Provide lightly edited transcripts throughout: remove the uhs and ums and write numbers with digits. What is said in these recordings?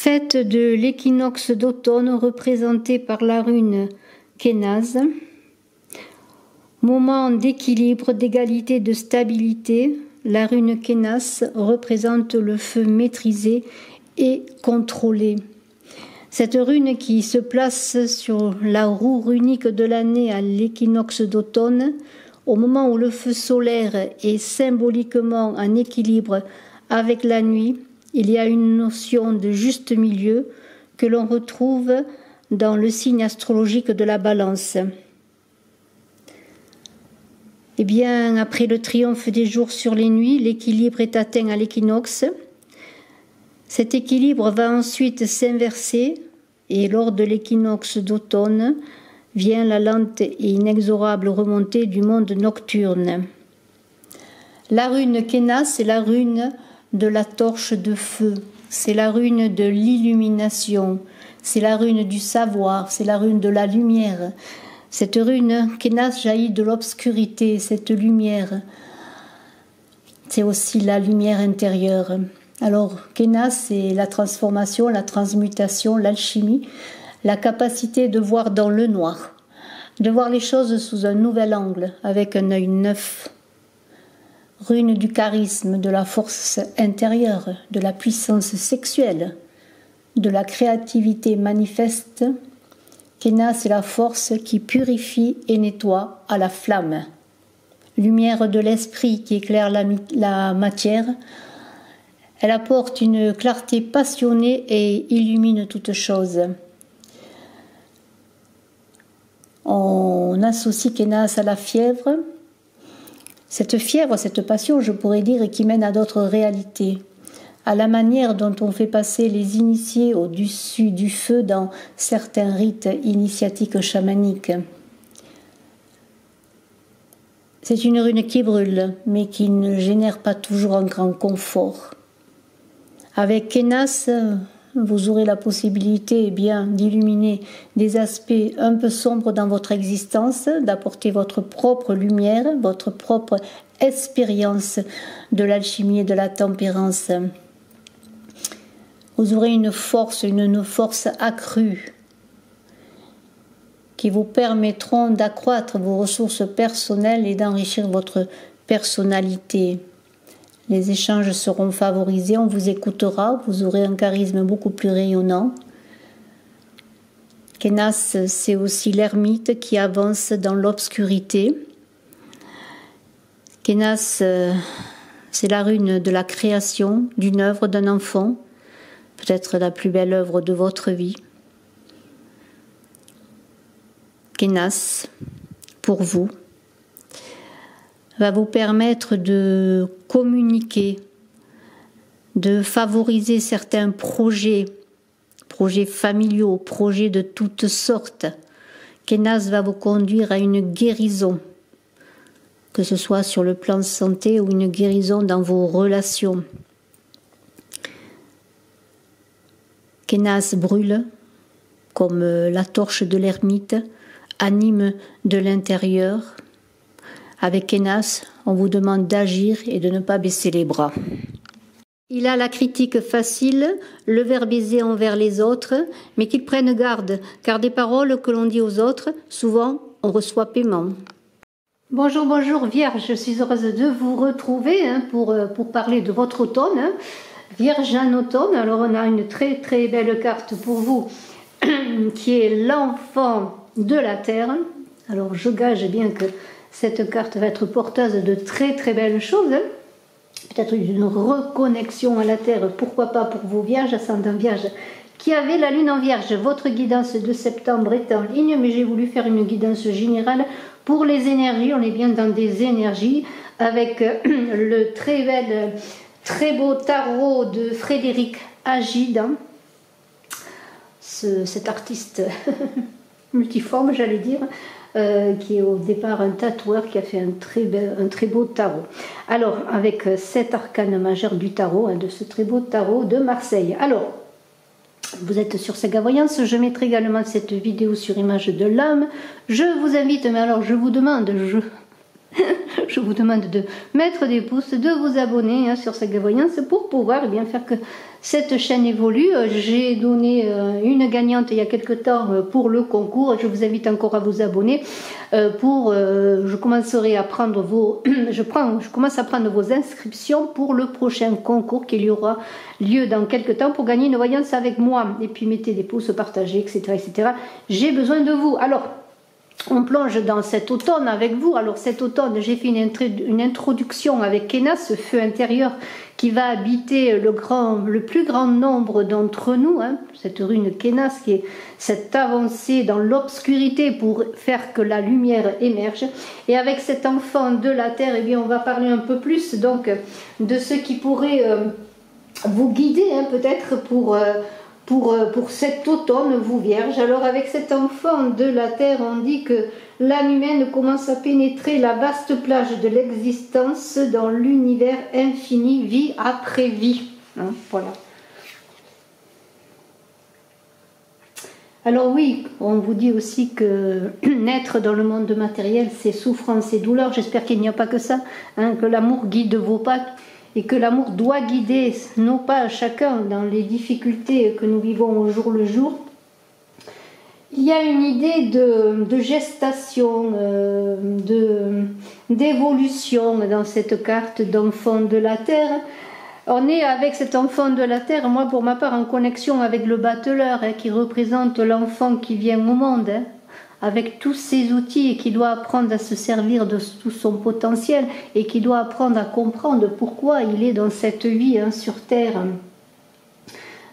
Fête de l'équinoxe d'automne représentée par la rune Kénaz. Moment d'équilibre, d'égalité, de stabilité. La rune Kénas représente le feu maîtrisé et contrôlé. Cette rune qui se place sur la roue runique de l'année à l'équinoxe d'automne, au moment où le feu solaire est symboliquement en équilibre avec la nuit, il y a une notion de juste milieu que l'on retrouve dans le signe astrologique de la Balance. Eh bien, après le triomphe des jours sur les nuits, l'équilibre est atteint à l'équinoxe. Cet équilibre va ensuite s'inverser et lors de l'équinoxe d'automne vient la lente et inexorable remontée du monde nocturne. La rune Kénas, c'est la rune de la torche de feu, c'est la rune de l'illumination, c'est la rune du savoir, c'est la rune de la lumière. Cette rune Kénas jaillit de l'obscurité, cette lumière, c'est aussi la lumière intérieure. Alors Kénas, c'est la transformation, la transmutation, l'alchimie, la capacité de voir dans le noir, de voir les choses sous un nouvel angle, avec un œil neuf. Rune du charisme, de la force intérieure, de la puissance sexuelle, de la créativité manifeste. Kénas est la force qui purifie et nettoie à la flamme. Lumière de l'esprit qui éclaire la matière. Elle apporte une clarté passionnée et illumine toute chose. On associe Kénas à la fièvre. Cette fièvre, cette passion, je pourrais dire, qui mène à d'autres réalités, à la manière dont on fait passer les initiés au-dessus du feu dans certains rites initiatiques chamaniques. C'est une rune qui brûle, mais qui ne génère pas toujours un grand confort. Avec Kénas, vous aurez la possibilité d'illuminer des aspects un peu sombres dans votre existence, d'apporter votre propre lumière, votre propre expérience de l'alchimie et de la tempérance. Vous aurez une force accrue qui vous permettront d'accroître vos ressources personnelles et d'enrichir votre personnalité. Les échanges seront favorisés, on vous écoutera, vous aurez un charisme beaucoup plus rayonnant. Kénas, c'est aussi l'ermite qui avance dans l'obscurité. Kénas, c'est la rune de la création, d'une œuvre, d'un enfant, peut-être la plus belle œuvre de votre vie. Kénas, pour vous, va vous permettre de communiquer, de favoriser certains projets familiaux, projets de toutes sortes. Kénas va vous conduire à une guérison, que ce soit sur le plan santé ou une guérison dans vos relations. Kénas brûle, comme la torche de l'ermite, anime de l'intérieur. Avec Kénas, on vous demande d'agir et de ne pas baisser les bras. Il a la critique facile, le verbe aisé envers les autres, mais qu'il prenne garde, car des paroles que l'on dit aux autres, souvent on reçoit paiement. Bonjour, bonjour Vierge, je suis heureuse de vous retrouver pour parler de votre automne. Vierge en automne, alors on a une très très belle carte pour vous, qui est l'enfant de la Terre. Alors je gage bien que cette carte va être porteuse de très très belles choses, peut-être une reconnexion à la Terre, pourquoi pas pour vos vierges, ascendant vierge, qui avez la lune en vierge. Votre guidance de septembre est en ligne, mais j'ai voulu faire une guidance générale pour les énergies. On est bien dans des énergies, avec le très beau tarot de Frédéric Agide, cet artiste multiforme, j'allais dire, qui est au départ un tatoueur qui a fait un très beau tarot. Alors, avec cet arcane majeur du tarot, de ce très beau tarot de Marseille. Alors, vous êtes sur Saga Voyance, je mettrai également cette vidéo sur Image de l'âme. Je vous invite, mais alors je vous demande, je vous demande de mettre des pouces, de vous abonner sur cette voyance pour pouvoir faire que cette chaîne évolue. J'ai donné une gagnante il y a quelque temps pour le concours. Je vous invite encore à vous abonner je commencerai à prendre je commence à prendre vos inscriptions pour le prochain concours qui aura lieu dans quelques temps pour gagner une voyance avec moi. Et puis mettez des pouces, partagez, etc., etc. J'ai besoin de vous. Alors, on plonge dans cet automne avec vous. Alors cet automne, j'ai fait une introduction avec Kénas, ce feu intérieur qui va habiter le plus grand nombre d'entre nous. Cette rune Kénas qui est cette avancée dans l'obscurité pour faire que la lumière émerge. Et avec cet enfant de la terre, on va parler un peu plus donc de ce qui pourrait vous guider peut-être pour cet automne, vous vierges. Alors avec cet enfant de la terre, on dit que l'âme humaine commence à pénétrer la vaste plage de l'existence dans l'univers infini, vie après vie. Voilà. Alors oui, on vous dit aussi que naître dans le monde matériel, c'est souffrance et douleur. J'espère qu'il n'y a pas que ça, que l'amour guide vos pas. Et que l'amour doit guider nos pas chacun dans les difficultés que nous vivons au jour le jour. Il y a une idée de gestation, d'évolution dans cette carte d'enfant de la terre. On est avec cet enfant de la terre, moi pour ma part en connexion avec le battleur qui représente l'enfant qui vient au monde. Avec tous ses outils et qui doit apprendre à se servir de tout son potentiel et qui doit apprendre à comprendre pourquoi il est dans cette vie sur Terre.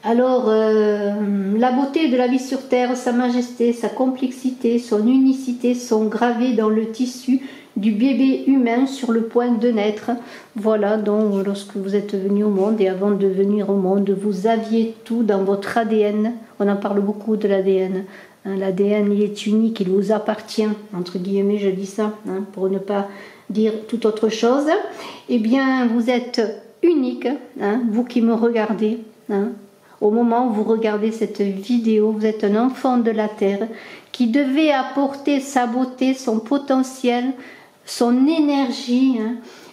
Alors, la beauté de la vie sur Terre, sa majesté, sa complexité, son unicité sont gravées dans le tissu du bébé humain sur le point de naître. Voilà, donc lorsque vous êtes venu au monde et avant de venir au monde, vous aviez tout dans votre ADN. On en parle beaucoup de l'ADN. L'ADN, il est unique, il vous appartient, entre guillemets, je dis ça, pour ne pas dire toute autre chose. Eh bien, vous êtes unique, vous qui me regardez. Au moment où vous regardez cette vidéo, vous êtes un enfant de la Terre qui devait apporter sa beauté, son potentiel, son énergie,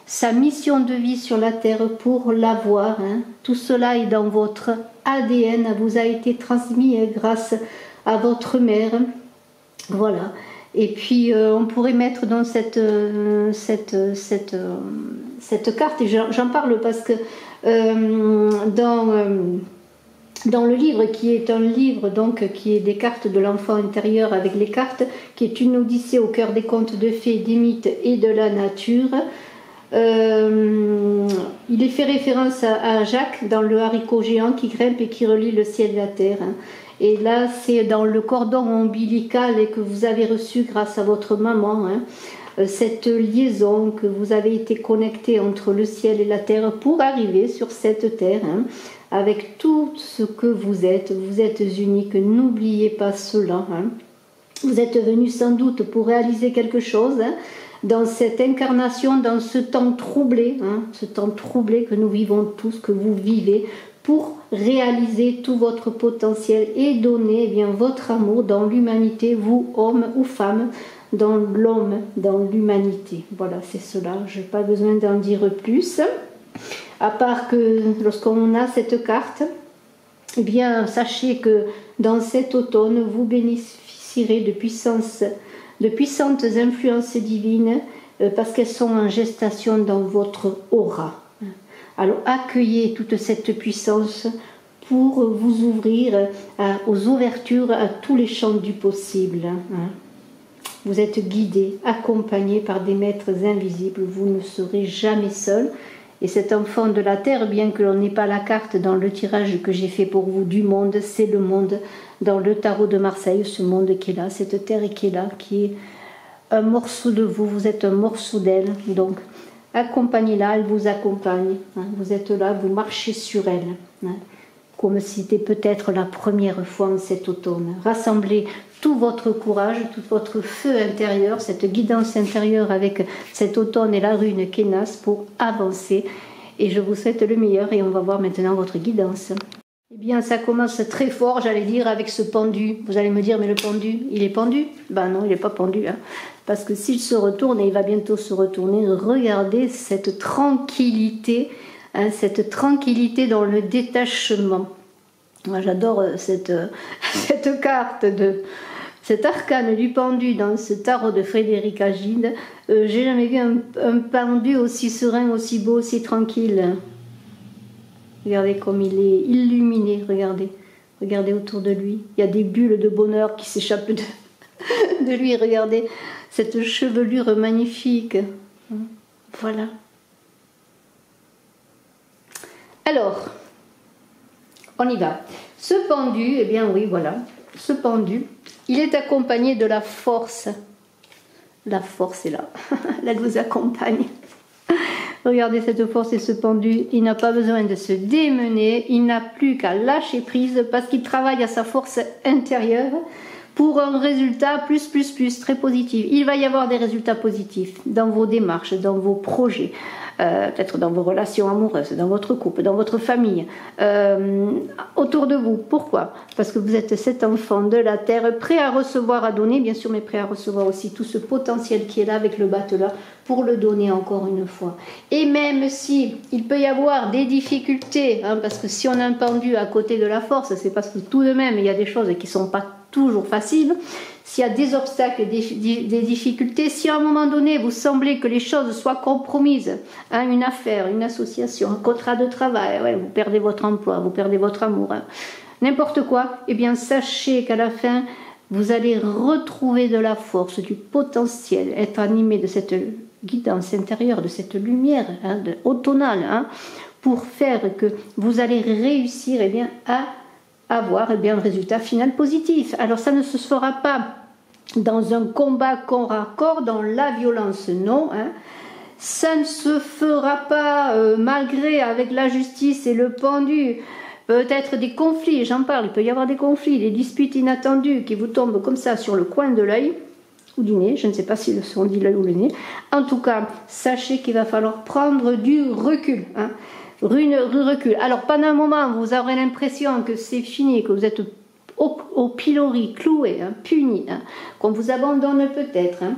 sa mission de vie sur la Terre pour l'avoir. Tout cela est dans votre ADN, vous a été transmis grâce à votre mère, voilà. Et puis on pourrait mettre dans cette carte, et j'en parle parce que dans le livre qui est un livre donc qui est des cartes de l'enfant intérieur avec les cartes, qui est une odyssée au cœur des contes de fées, des mythes et de la nature. Il est fait référence à Jacques dans le haricot géant qui grimpe et qui relie le ciel et la terre. Et là, c'est dans le cordon ombilical et que vous avez reçu grâce à votre maman, cette liaison que vous avez été connecté entre le ciel et la terre pour arriver sur cette terre, avec tout ce que vous êtes. Vous êtes unique, n'oubliez pas cela. Vous êtes venu sans doute pour réaliser quelque chose dans cette incarnation, dans ce temps troublé, ce temps troublé que nous vivons tous, que vous vivez, pour réaliser tout votre potentiel et donner votre amour dans l'humanité, vous, homme ou femme, dans l'homme, dans l'humanité. Voilà, c'est cela, je n'ai pas besoin d'en dire plus. À part que lorsqu'on a cette carte, sachez que dans cet automne, vous bénéficierez de puissantes influences divines parce qu'elles sont en gestation dans votre aura. Alors accueillez toute cette puissance pour vous ouvrir aux ouvertures à tous les champs du possible. Vous êtes guidés, accompagnés par des maîtres invisibles, vous ne serez jamais seul. Et cet enfant de la terre, bien que l'on n'ait pas la carte dans le tirage que j'ai fait pour vous du monde, c'est le monde dans le tarot de Marseille, ce monde qui est là, cette terre qui est là, qui est un morceau de vous, vous êtes un morceau d'elle, donc accompagnez-la, elle vous accompagne, vous êtes là, vous marchez sur elle, comme si c'était peut-être la première fois en cet automne. Rassemblez tout votre courage, tout votre feu intérieur, cette guidance intérieure avec cet automne et la rune Kénas pour avancer. Et je vous souhaite le meilleur et on va voir maintenant votre guidance. Eh bien, ça commence très fort, j'allais dire, avec ce pendu. Vous allez me dire, mais le pendu, il est pendu? Ben non, il n'est pas pendu, hein. Parce que s'il se retourne, et il va bientôt se retourner, regardez cette tranquillité, hein, cette tranquillité dans le détachement. Moi, j'adore cette carte de cet arcane du pendu dans ce tarot de Frédéric Agide. J'ai jamais vu un pendu aussi serein, aussi beau, aussi tranquille. Regardez comme il est illuminé, regardez. Regardez autour de lui. Il y a des bulles de bonheur qui s'échappent de lui. Regardez cette chevelure magnifique. Voilà. Alors, on y va. Ce pendu, eh bien oui, voilà. Ce pendu, il est accompagné de la force. La force est là. Elle vous accompagne. Regardez cette force et ce pendu, il n'a pas besoin de se démener, il n'a plus qu'à lâcher prise parce qu'il travaille à sa force intérieure pour un résultat plus, très positif. Il va y avoir des résultats positifs dans vos démarches, dans vos projets, peut-être dans vos relations amoureuses, dans votre couple, dans votre famille, autour de vous. Pourquoi? Parce que vous êtes cet enfant de la terre, prêt à recevoir, à donner, bien sûr, mais prêt à recevoir aussi tout ce potentiel qui est là avec le bateleur pour le donner encore une fois. Et même si il peut y avoir des difficultés, hein, parce que si on a un pendu à côté de la force, c'est parce que tout de même, il y a des choses qui ne sont pas toujours faciles. S'il y a des obstacles, des difficultés, si à un moment donné vous semblez que les choses soient compromises, hein, une affaire, une association, un contrat de travail, ouais, vous perdez votre emploi, vous perdez votre amour, hein, n'importe quoi, eh bien sachez qu'à la fin, vous allez retrouver de la force, du potentiel, être animé de cette guidance intérieure, de cette lumière, hein, automnale, hein, pour faire que vous allez réussir eh bien, à avoir eh bien, un résultat final positif. Alors ça ne se fera pas dans un combat corps à corps, dans la violence, non. Hein. Ça ne se fera pas malgré avec la justice et le pendu. Peut-être des conflits, j'en parle, il peut y avoir des conflits, des disputes inattendues qui vous tombent comme ça sur le coin de l'œil ou du nez, je ne sais pas si on dit l'œil ou le nez. En tout cas, sachez qu'il va falloir prendre du recul. Hein. Recul. Alors pendant un moment, vous aurez l'impression que c'est fini, que vous êtes au pilori, cloué, hein, puni, hein, qu'on vous abandonne peut-être. Hein.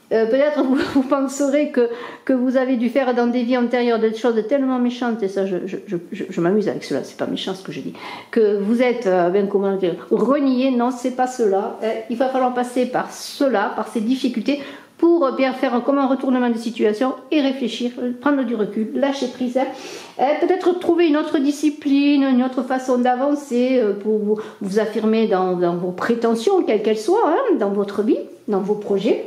Peut-être vous penserez que vous avez dû faire dans des vies antérieures des choses tellement méchantes, et ça je m'amuse avec cela, c'est pas méchant ce que je dis, que vous êtes ben, comment dire, renié. Non, c'est pas cela. Il va falloir passer par cela, par ces difficultés, pour bien faire comme un retournement de situation et réfléchir, prendre du recul, lâcher prise. Peut-être trouver une autre discipline, une autre façon d'avancer pour vous affirmer dans vos prétentions, quelles qu'elles soient, hein, dans votre vie, dans vos projets.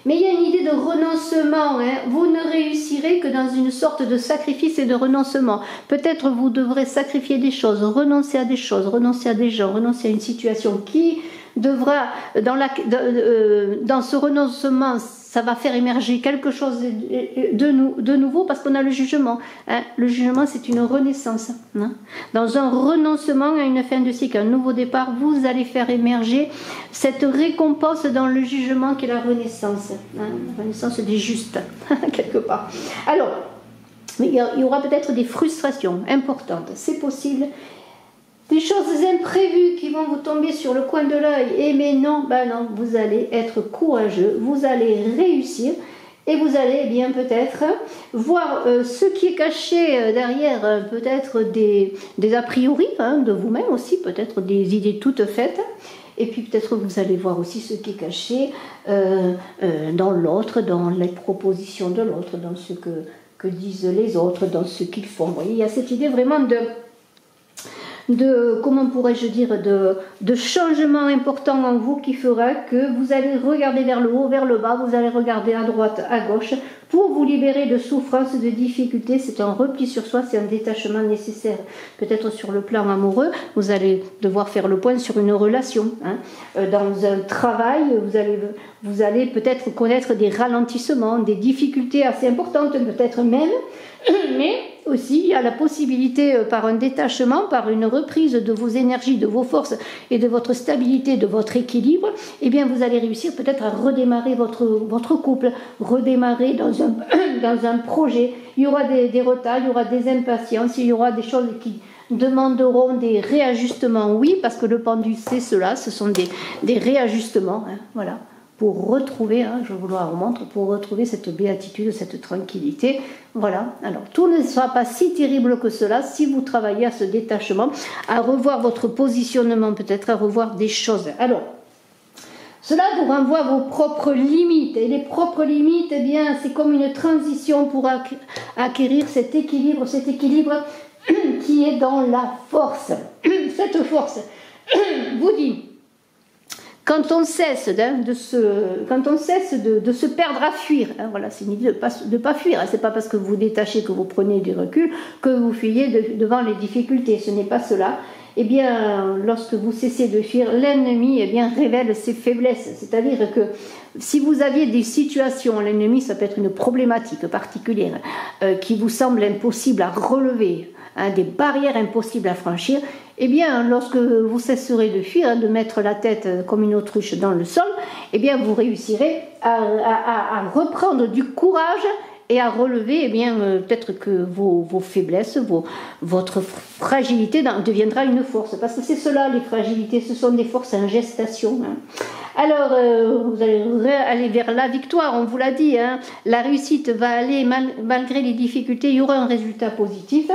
Mais il y a une idée de renoncement. Hein. Vous ne réussirez que dans une sorte de sacrifice et de renoncement. Peut-être vous devrez sacrifier des choses, renoncer à des choses, renoncer à des gens, renoncer à une situation qui devra, dans ce renoncement, ça va faire émerger quelque chose de nouveau parce qu'on a le jugement. Hein. Le jugement, c'est une renaissance. Hein. Dans un renoncement à une fin de cycle, un nouveau départ, vous allez faire émerger cette récompense dans le jugement qui est la renaissance. Hein. La renaissance des justes, quelque part. Alors, il y aura peut-être des frustrations importantes. C'est possible. Des choses imprévues qui vont vous tomber sur le coin de l'œil. Et mais non, ben non, vous allez être courageux, vous allez réussir et vous allez eh bien peut-être voir ce qui est caché derrière peut-être des a priori hein, de vous-même aussi, peut-être des idées toutes faites. Et puis peut-être vous allez voir aussi ce qui est caché dans l'autre, dans les propositions de l'autre, dans ce que disent les autres, dans ce qu'ils font. Vous voyez, il y a cette idée vraiment de comment pourrais-je dire, de changement important en vous qui fera que vous allez regarder vers le haut, vers le bas, vous allez regarder à droite, à gauche, pour vous libérer de souffrances, de difficultés. C'est un repli sur soi, c'est un détachement nécessaire. Peut-être sur le plan amoureux, vous allez devoir faire le point sur une relation. Hein. Dans un travail, vous allez peut-être connaître des ralentissements, des difficultés assez importantes, peut-être même, mais aussi il y a la possibilité par un détachement, par une reprise de vos énergies, de vos forces et de votre stabilité, de votre équilibre, eh bien vous allez réussir peut-être à redémarrer votre couple, redémarrer dans un projet. Il y aura des retards, il y aura des impatiences, il y aura des choses demanderont des réajustements, oui, parce que le pendu c'est cela, ce sont des réajustements, hein, voilà, pour retrouver, hein, je vous le remontre, pour retrouver cette béatitude, cette tranquillité, voilà. Alors tout ne sera pas si terrible que cela si vous travaillez à ce détachement, à revoir votre positionnement, peut-être à revoir des choses. Alors, cela vous renvoie à vos propres limites. Et les propres limites, eh bien, c'est comme une transition pour acquérir cet équilibre qui est dans la force. Cette force vous dit, quand on cesse de se perdre à fuir, hein, voilà, c'est une idée de pas fuir, hein, c'est pas parce que vous détachez que vous prenez du recul que vous fuyez devant les difficultés, ce n'est pas cela. Eh bien, lorsque vous cessez de fuir, l'ennemi révèle ses faiblesses. C'est-à-dire que si vous aviez des situations, l'ennemi, ça peut être une problématique particulière qui vous semble impossible à relever, hein, des barrières impossibles à franchir, eh bien, lorsque vous cesserez de fuir, hein, de mettre la tête comme une autruche dans le sol, eh bien, vous réussirez à reprendre du courage et à relever, eh bien, peut-être que vos faiblesses, votre fragilité deviendra une force. Parce que c'est cela, les fragilités, ce sont des forces en gestation. Hein. Alors, vous allez aller vers la victoire, on vous l'a dit. Hein. La réussite va aller, malgré les difficultés, il y aura un résultat positif.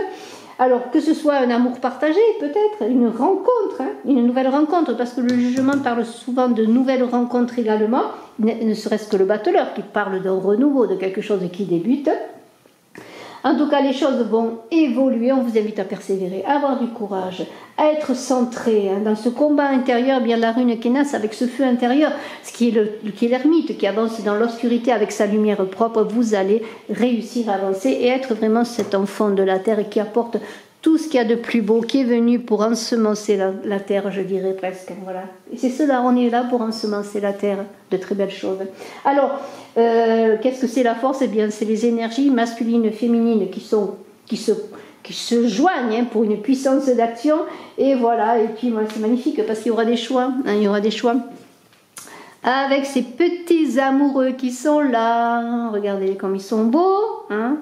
Alors, que ce soit un amour partagé, peut-être, une rencontre, hein, une nouvelle rencontre, parce que le jugement parle souvent de nouvelles rencontres également, ne serait-ce que le battleur qui parle d'un renouveau, de quelque chose qui débute. En tout cas, les choses vont évoluer, on vous invite à persévérer, à avoir du courage, à être centré. Hein. Dans ce combat intérieur, bien la rune Kenas, avec ce feu intérieur, ce qui est l'ermite, qui avance dans l'obscurité avec sa lumière propre, vous allez réussir à avancer et être vraiment cet enfant de la terre qui apporte tout ce qu'il y a de plus beau, qui est venu pour ensemencer la terre, je dirais presque. Voilà. Et c'est cela, on est là pour ensemencer la terre, de très belles choses. Alors, qu'est-ce que c'est la force? Eh bien, c'est les énergies masculines, féminines qui se joignent, hein, pour une puissance d'action. Et voilà, et puis moi, c'est magnifique parce qu'il y aura des choix. Hein, il y aura des choix. Avec ces petits amoureux qui sont là. Regardez comme ils sont beaux. Hein.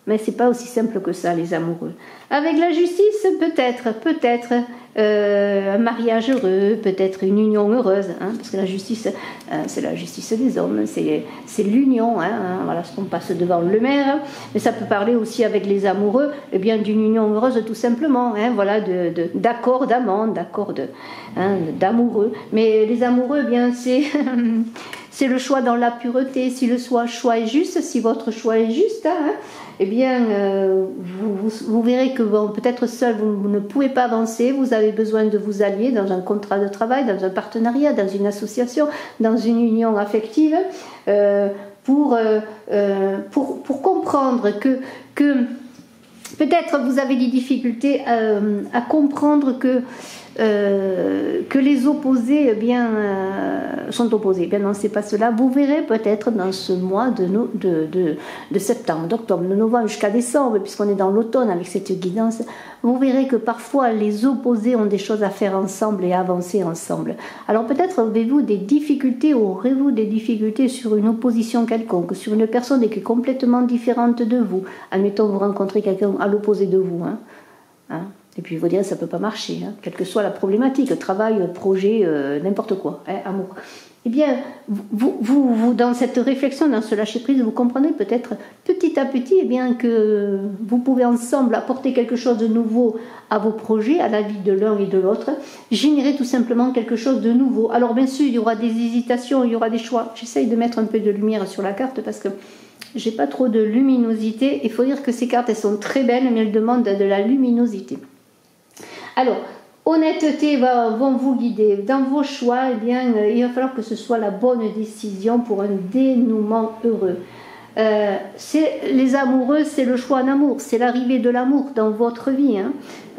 Mais c'est pas aussi simple que ça, les amoureux. Avec la justice, peut-être un mariage heureux, peut-être une union heureuse, hein, parce que la justice, c'est la justice des hommes, c'est l'union, hein, voilà ce qu'on passe devant le maire, mais ça peut parler aussi avec les amoureux, eh bien d'une union heureuse tout simplement, hein, voilà, d'accord d'amant, d'accord d'amoureux, mais les amoureux, eh bien c'est c'est le choix dans la pureté, si le choix est juste, si votre choix est juste, hein, eh bien, vous verrez que bon, peut-être seul, vous ne pouvez pas avancer, vous avez besoin de vous allier dans un contrat de travail, dans un partenariat, dans une association, dans une union affective, pour comprendre que peut-être vous avez des difficultés à comprendre que les opposés sont opposés. Bien non, c'est pas cela. Vous verrez peut-être dans ce mois de septembre, d'octobre, de novembre jusqu'à décembre, puisqu'on est dans l'automne avec cette guidance, vous verrez que parfois les opposés ont des choses à faire ensemble et à avancer ensemble. Alors peut-être aurez-vous des difficultés sur une opposition quelconque, sur une personne qui est complètement différente de vous. Admettons, vous rencontrez quelqu'un à l'opposé de vous, hein. Et puis vous direz ça ne peut pas marcher, hein, quelle que soit la problématique, travail, projet, n'importe quoi, hein, amour. Eh bien, vous, dans cette réflexion, dans ce lâcher-prise, vous comprenez peut-être petit à petit que vous pouvez ensemble apporter quelque chose de nouveau à vos projets, à la vie de l'un et de l'autre, générer tout simplement quelque chose de nouveau. Alors bien sûr, il y aura des hésitations, il y aura des choix. J'essaye de mettre un peu de lumière sur la carte parce que j'ai pas trop de luminosité. Il faut dire que ces cartes, elles sont très belles, mais elles demandent de la luminosité. Alors, honnêteté vont vous guider. Dans vos choix, il va falloir que ce soit la bonne décision pour un dénouement heureux. Les amoureux, c'est le choix en amour, c'est l'arrivée de l'amour dans votre vie. Hein.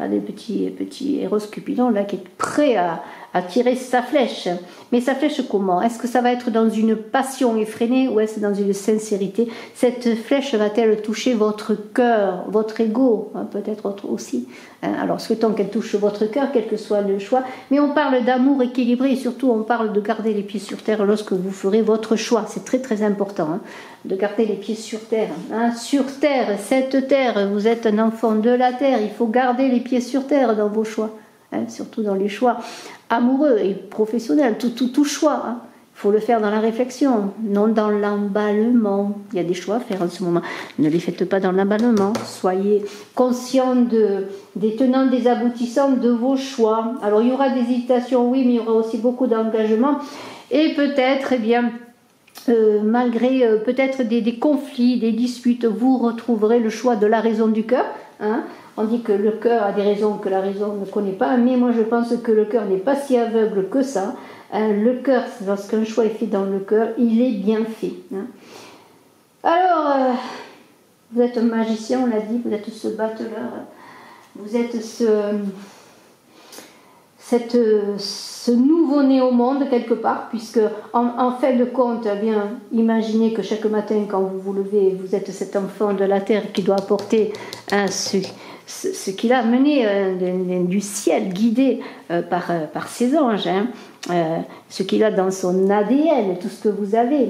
Des petits Eros Cupidon là qui est prêt à tirer sa flèche. Mais sa flèche comment? Est-ce que ça va être dans une passion effrénée ou est-ce dans une sincérité? Cette flèche va-t-elle toucher votre cœur, votre ego, hein, peut-être aussi, hein. Alors souhaitons qu'elle touche votre cœur, quel que soit le choix. Mais on parle d'amour équilibré et surtout on parle de garder les pieds sur terre lorsque vous ferez votre choix. C'est très très important, hein, de garder les pieds sur terre. Hein. Sur terre, cette terre, vous êtes un enfant de la terre, il faut garder les pieds sur terre dans vos choix, hein, surtout dans les choix amoureux et professionnels, tout choix. Hein. Il faut le faire dans la réflexion, non dans l'emballement. Il y a des choix à faire en ce moment. Ne les faites pas dans l'emballement. Soyez conscients des tenants, des aboutissants de vos choix. Alors il y aura des hésitations, oui, mais il y aura aussi beaucoup d'engagement. Et peut-être, eh bien, malgré peut-être des conflits, des disputes, vous retrouverez le choix de la raison du cœur. Hein. On dit que le cœur a des raisons que la raison ne connaît pas, mais moi je pense que le cœur n'est pas si aveugle que ça. Le cœur, lorsqu'un choix est fait dans le cœur, il est bien fait. Hein. Alors, vous êtes un magicien, on l'a dit, vous êtes ce battleur, vous êtes ce nouveau-né au monde quelque part, puisque en fin de compte, eh bien, imaginez que chaque matin quand vous vous levez, vous êtes cet enfant de la terre qui doit apporter ce qu'il a amené du ciel, guidé par ses anges, hein, ce qu'il a dans son ADN, tout ce que vous avez.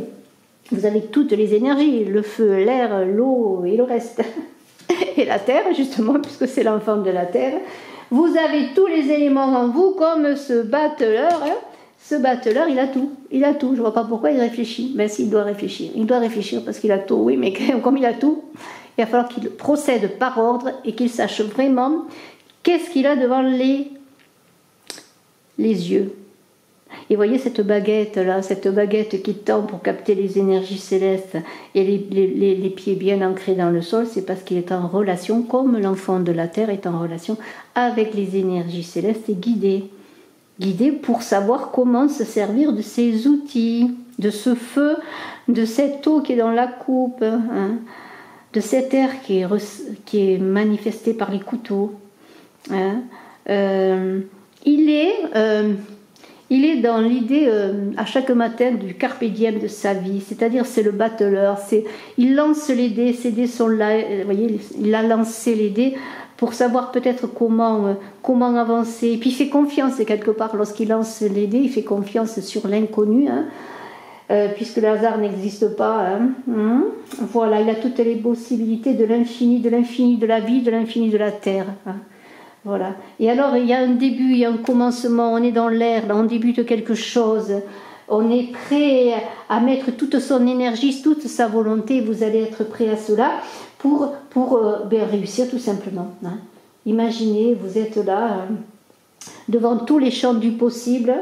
Vous avez toutes les énergies, le feu, l'air, l'eau et le reste. Et la terre, justement, puisque c'est l'enfant de la terre. Vous avez tous les éléments en vous, comme ce battleur. Hein. Ce battleur, il a tout. Il a tout. Je ne vois pas pourquoi il réfléchit. Mais s'il doit réfléchir. Il doit réfléchir parce qu'il a tout, oui, mais comme il a tout, il va falloir qu'il procède par ordre et qu'il sache vraiment qu'est-ce qu'il a devant les yeux. Et voyez cette baguette-là, cette baguette qui tend pour capter les énergies célestes et les pieds bien ancrés dans le sol, c'est parce qu'il est en relation, comme l'enfant de la terre est en relation avec les énergies célestes et guidé. Guidé pour savoir comment se servir de ces outils, de ce feu, de cette eau qui est dans la coupe, hein, de cet air qui est manifesté par les couteaux. Hein. Il est dans l'idée à chaque matin du carpe diem de sa vie, c'est-à-dire c'est le battleur, il lance les dés, ces dés sont là, vous voyez, il a lancé les dés pour savoir peut-être comment avancer, et puis il fait confiance quelque part, lorsqu'il lance les dés, il fait confiance sur l'inconnu, hein, puisque le hasard n'existe pas, hein, voilà, il a toutes les possibilités de l'infini de la vie, de l'infini de la terre, hein. Voilà. Et alors, il y a un début, il y a un commencement, on est dans l'air, là, on débute quelque chose, on est prêt à mettre toute son énergie, toute sa volonté, vous allez être prêt à cela pour réussir tout simplement. Hein. Imaginez, vous êtes là, devant tous les champs du possible,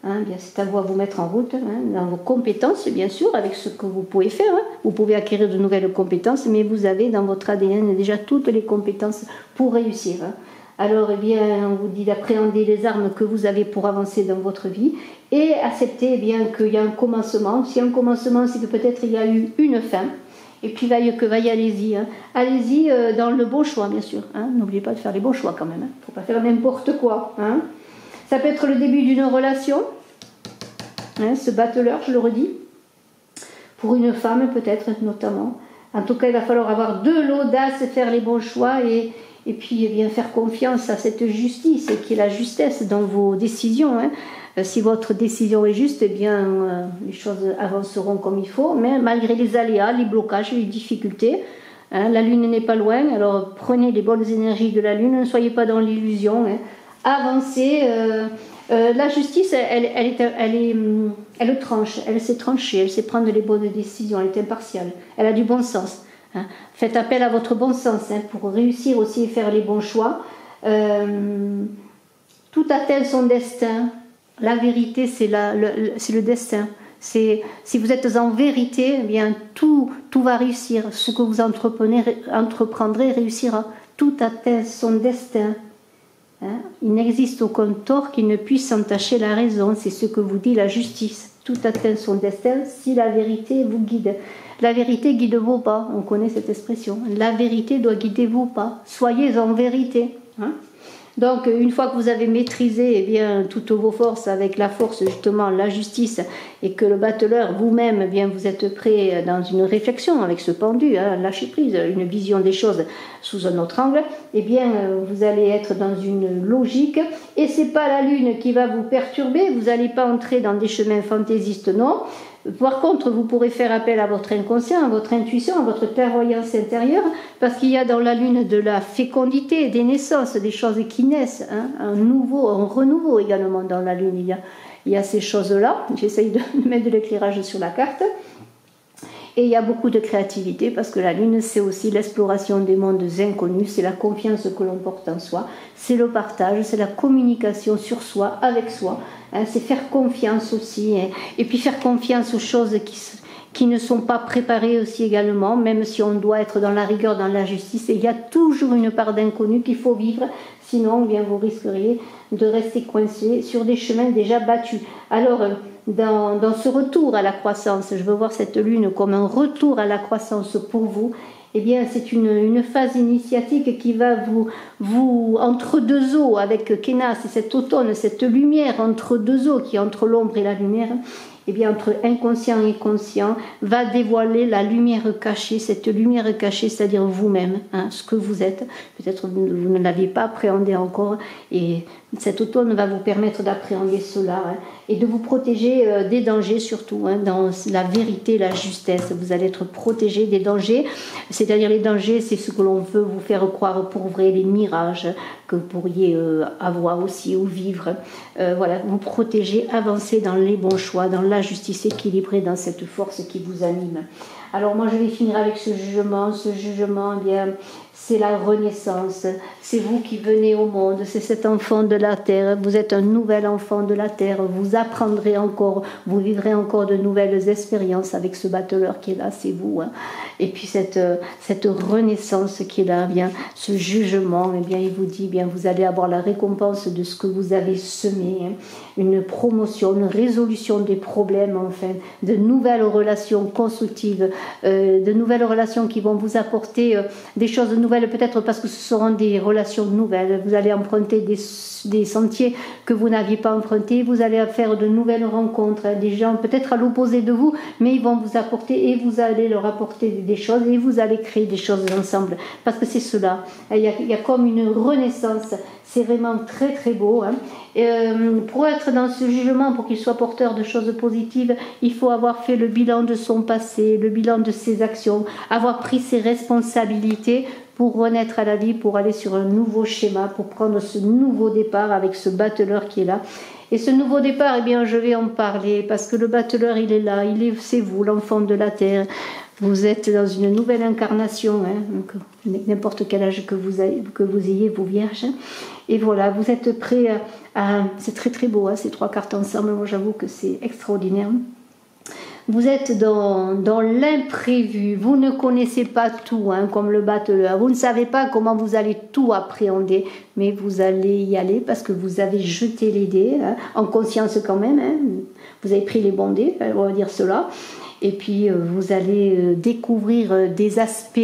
hein, bien, c'est à vous mettre en route, hein, dans vos compétences, bien sûr, avec ce que vous pouvez faire. Hein. Vous pouvez acquérir de nouvelles compétences, mais vous avez dans votre ADN déjà toutes les compétences pour réussir. Hein. Alors, eh bien, on vous dit d'appréhender les armes que vous avez pour avancer dans votre vie et accepter eh bien, qu'il y a un commencement. Si un commencement, c'est que peut-être il y a eu une fin. Et puis, allez-y. Hein. Allez-y dans le bon choix, bien sûr. Hein. N'oubliez pas de faire les bons choix quand même. Il ne faut pas faire n'importe quoi. Hein. Ça peut être le début d'une relation. Hein, ce battleur, je le redis. Pour une femme, peut-être, notamment. En tout cas, il va falloir avoir de l'audace, faire les bons choix et puis eh bien, faire confiance à cette justice qui est la justesse dans vos décisions. Hein. Si votre décision est juste, eh bien, les choses avanceront comme il faut, mais malgré les aléas, les blocages, les difficultés. Hein, la Lune n'est pas loin, alors prenez les bonnes énergies de la Lune, ne soyez pas dans l'illusion. Hein. Avancez. La justice, elle tranche, elle sait trancher, elle sait prendre les bonnes décisions, elle est impartiale, elle a du bon sens. Hein. Faites appel à votre bon sens hein, pour réussir aussi et faire les bons choix. Tout atteint son destin. La vérité, c'est le destin. Si vous êtes en vérité, eh bien tout va réussir. Ce que vous entreprendrez réussira. Tout atteint son destin. Hein. Il n'existe aucun tort qui ne puisse entacher la raison. C'est ce que vous dit la justice. Tout atteint son destin si la vérité vous guide. La vérité guide vos pas, on connaît cette expression. La vérité doit guider vos pas. Soyez en vérité. Hein. Donc, une fois que vous avez maîtrisé eh bien, toutes vos forces avec la force, justement, la justice, et que le battleur, vous-même, eh bien, vous êtes prêt dans une réflexion avec ce pendu, hein, lâcher prise, une vision des choses sous un autre angle, eh bien, vous allez être dans une logique, et c'est pas la Lune qui va vous perturber, vous n'allez pas entrer dans des chemins fantaisistes, non. Par contre, vous pourrez faire appel à votre inconscient, à votre intuition, à votre clairvoyance intérieure, parce qu'il y a dans la lune de la fécondité, des naissances, des choses qui naissent, hein, un renouveau également dans la lune. Il y a ces choses-là. J'essaye de mettre de l'éclairage sur la carte. Et il y a beaucoup de créativité, parce que la lune, c'est aussi l'exploration des mondes inconnus, c'est la confiance que l'on porte en soi, c'est le partage, c'est la communication sur soi, avec soi, hein, c'est faire confiance aussi, hein, et puis faire confiance aux choses qui ne sont pas préparées aussi également, même si on doit être dans la rigueur, dans la justice, et il y a toujours une part d'inconnu qu'il faut vivre, sinon bien, vous risqueriez de rester coincé sur des chemins déjà battus. Alors, dans ce retour à la croissance, je veux voir cette lune comme un retour à la croissance pour vous, eh bien c'est une phase initiatique qui va vous entre deux eaux avec Kénas, et cet automne, cette lumière entre deux eaux qui est entre l'ombre et la lumière, eh bien entre inconscient et conscient, va dévoiler la lumière cachée, cette lumière cachée, c'est-à-dire vous-même, hein, ce que vous êtes. Peut-être vous ne l'aviez pas appréhendé encore, et cet automne va vous permettre d'appréhender cela, hein, et de vous protéger des dangers surtout, hein, dans la vérité, la justesse. Vous allez être protégé des dangers, c'est-à-dire les dangers, c'est ce que l'on veut vous faire croire pour vrai, les mirages que vous pourriez avoir aussi ou vivre. Voilà, vous protéger, avancer dans les bons choix, dans la justice équilibrée, dans cette force qui vous anime. Alors moi je vais finir avec ce jugement. Ce jugement, eh bien, c'est la renaissance. C'est vous qui venez au monde, c'est cet enfant de la terre. Vous êtes un nouvel enfant de la terre. Vous apprendrez encore, vous vivrez encore de nouvelles expériences avec ce battleur qui est là, c'est vous. Hein. Et puis cette renaissance qui est là, eh bien, ce jugement, eh bien, il vous dit, eh bien, vous allez avoir la récompense de ce que vous avez semé. Hein. Une promotion, une résolution des problèmes, enfin, de nouvelles relations constructives, de nouvelles relations qui vont vous apporter des choses nouvelles, peut-être parce que ce seront des relations nouvelles. Vous allez emprunter des sentiers que vous n'aviez pas empruntés, vous allez faire de nouvelles rencontres, hein, des gens peut-être à l'opposé de vous, mais ils vont vous apporter et vous allez leur apporter des choses et vous allez créer des choses ensemble, parce que c'est cela. Il y a comme une renaissance. C'est vraiment très très beau. Hein. Pour être dans ce jugement, pour qu'il soit porteur de choses positives, il faut avoir fait le bilan de son passé, le bilan de ses actions, avoir pris ses responsabilités pour renaître à la vie, pour aller sur un nouveau schéma, pour prendre ce nouveau départ avec ce battleur qui est là. Et ce nouveau départ, eh bien, je vais en parler, parce que le battleur, il est là, c'est vous, l'enfant de la terre. Vous êtes dans une nouvelle incarnation, hein, n'importe quel âge que vous ayez, vous vierges. Et voilà, vous êtes prêts à... C'est très très beau, hein, ces trois cartes ensemble, moi j'avoue que c'est extraordinaire. Vous êtes dans l'imprévu, vous ne connaissez pas tout, hein, comme le battleur. Vous ne savez pas comment vous allez tout appréhender, mais vous allez y aller parce que vous avez jeté les dés, hein, en conscience quand même. Hein. Vous avez pris les bons dés, on va dire cela. Et puis vous allez découvrir des aspects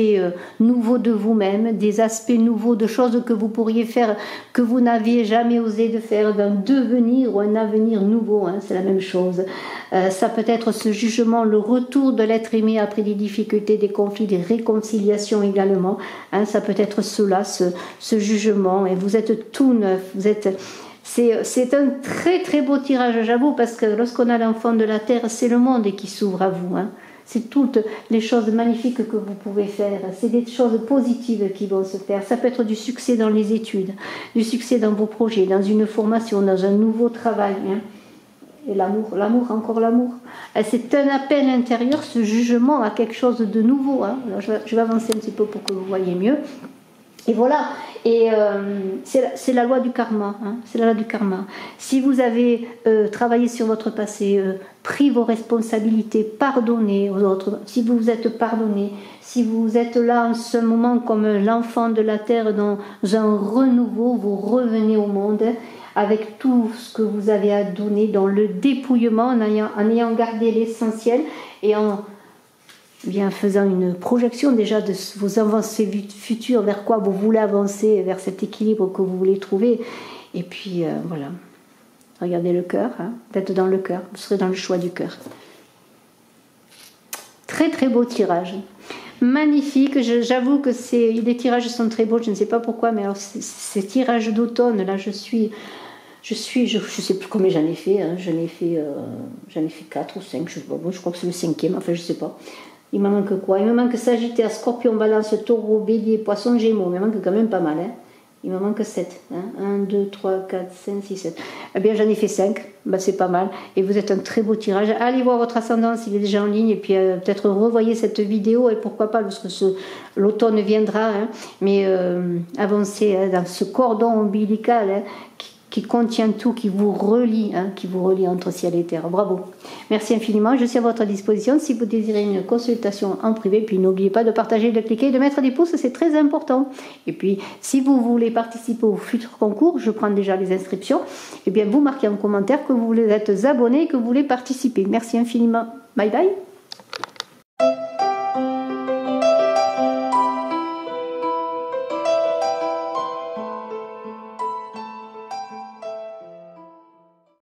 nouveaux de vous-même, des aspects nouveaux de choses que vous pourriez faire, que vous n'aviez jamais osé de faire, d'un devenir ou un avenir nouveau, hein, c'est la même chose. Ça peut être ce jugement, le retour de l'être aimé après des difficultés, des conflits, des réconciliations également. Hein, ça peut être cela, ce jugement, et vous êtes tout neuf, vous êtes... C'est un très très beau tirage, j'avoue, parce que lorsqu'on a l'enfant de la terre, c'est le monde qui s'ouvre à vous. Hein. C'est toutes les choses magnifiques que vous pouvez faire. C'est des choses positives qui vont se faire. Ça peut être du succès dans les études, du succès dans vos projets, dans une formation, dans un nouveau travail. Hein. Et l'amour, encore l'amour. C'est un appel intérieur, ce jugement à quelque chose de nouveau. Hein. Alors, je vais avancer un petit peu pour que vous voyez mieux. Et voilà, et c'est la loi du karma, hein, c'est la loi du karma. Si vous avez travaillé sur votre passé, pris vos responsabilités, pardonné aux autres, si vous vous êtes pardonné, si vous êtes là en ce moment comme l'enfant de la terre dans un renouveau, vous revenez au monde avec tout ce que vous avez à donner, dans le dépouillement, en ayant gardé l'essentiel et en faisant une projection déjà de vos avancées futures, vers quoi vous voulez avancer, vers cet équilibre que vous voulez trouver. Et puis voilà, regardez le cœur, hein, d'être dans le cœur, vous serez dans le choix du cœur. Très très beau tirage, magnifique. J'avoue que les tirages sont très beaux, je ne sais pas pourquoi, mais alors ces tirages d'automne, là je suis je sais plus combien j'en ai fait, hein. J'en ai fait 4 ou 5, je sais pas, bon, je crois que c'est le 5e, enfin je sais pas. Il me manque quoi? Il me manque Sagittaire, Scorpion, Balance, Taureau, Bélier, Poisson, Gémeaux, il me manque quand même pas mal, hein. Il me manque 7, hein. 1, 2, 3, 4, 5, 6, 7. Eh bien j'en ai fait 5, bah, c'est pas mal. Et vous êtes un très beau tirage. Allez voir votre ascendant s'il est déjà en ligne, et puis peut-être revoyez cette vidéo, et pourquoi pas, lorsque l'automne viendra, hein. Mais avancez, hein, dans ce cordon ombilical, hein, qui contient tout, qui vous relie entre ciel et terre. Bravo. Merci infiniment. Je suis à votre disposition si vous désirez une consultation en privé. Puis n'oubliez pas de partager, de cliquer, de mettre des pouces, c'est très important. Et puis, si vous voulez participer au futur concours, je prends déjà les inscriptions, et bien vous marquez en commentaire que vous êtes abonné et que vous voulez participer. Merci infiniment. Bye bye.